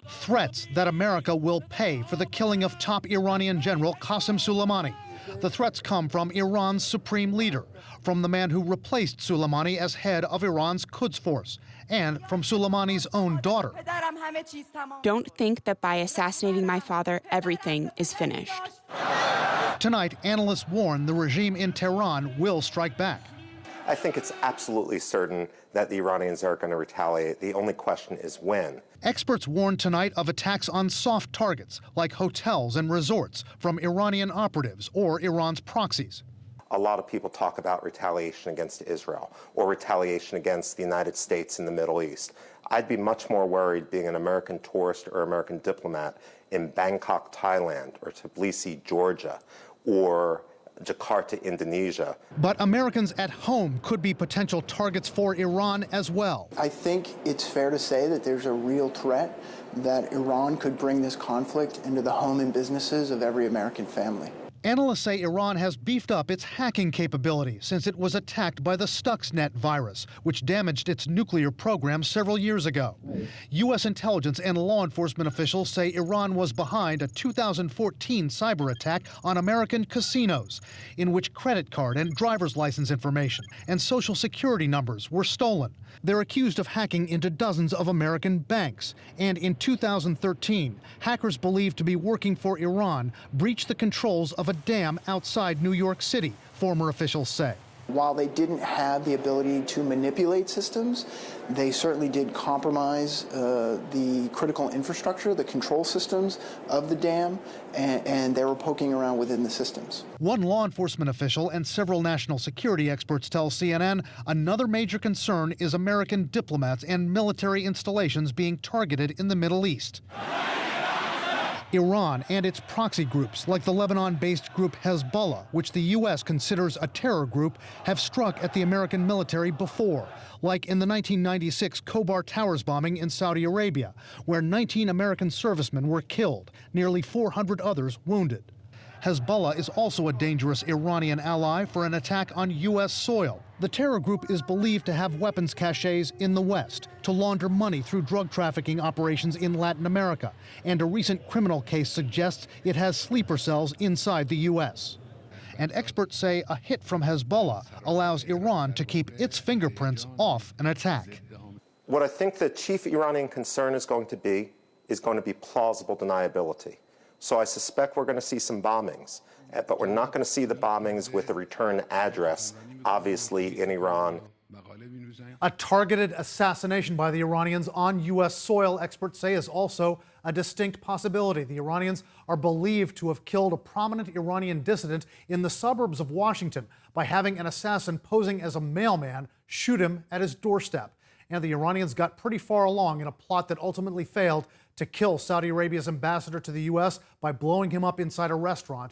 Threats that America will pay for the killing of top Iranian general Qasem Soleimani. The threats come from Iran's supreme leader, from the man who replaced Soleimani as head of Iran's Quds Force, and from Soleimani's own daughter. Don't think that by assassinating my father, everything is finished. Tonight, analysts warn the regime in Tehran will strike back. I think it's absolutely certain that the Iranians are going to retaliate. The only question is when. Experts warn tonight of attacks on soft targets like hotels and resorts from Iranian operatives or Iran's proxies. A lot of people talk about retaliation against Israel or retaliation against the United States in the Middle East. I'd be much more worried being an American tourist or American diplomat in Bangkok, Thailand, or Tbilisi, Georgia, or Jakarta, Indonesia. But Americans at home could be potential targets for Iran as well. I think it's fair to say that there's a real threat that Iran could bring this conflict into the home and businesses of every American family. Analysts say Iran has beefed up its hacking capability since it was attacked by the Stuxnet virus, which damaged its nuclear program several years ago. U.S. intelligence and law enforcement officials say Iran was behind a 2014 cyber attack on American casinos, in which credit card and driver's license information and social security numbers were stolen. They're accused of hacking into dozens of American banks. And in 2013, hackers believed to be working for Iran breached the controls of a dam outside New York City, former officials say. While they didn't have the ability to manipulate systems, they certainly did compromise the critical infrastructure, the control systems of the dam, and they were poking around within the systems. One law enforcement official and several national security experts tell CNN another major concern is American diplomats and military installations being targeted in the Middle East. Iran and its proxy groups, like the Lebanon-based group Hezbollah, which the U.S. considers a terror group, have struck at the American military before, like in the 1996 Khobar Towers bombing in Saudi Arabia, where 19 American servicemen were killed, nearly 400 others wounded. Hezbollah is also a dangerous Iranian ally for an attack on U.S. soil. The terror group is believed to have weapons caches in the West to launder money through drug trafficking operations in Latin America, and a recent criminal case suggests it has sleeper cells inside the U.S. And experts say a hit from Hezbollah allows Iran to keep its fingerprints off an attack. What I think the chief Iranian concern is going to be plausible deniability. So I suspect we're going to see some bombings, but we're not going to see the bombings with a return address, obviously in Iran. A targeted assassination by the Iranians on U.S. soil, experts say, is also a distinct possibility. The Iranians are believed to have killed a prominent Iranian dissident in the suburbs of Washington by having an assassin posing as a mailman shoot him at his doorstep. And the Iranians got pretty far along in a plot that ultimately failed to kill Saudi Arabia's ambassador to the U.S. by blowing him up inside a restaurant.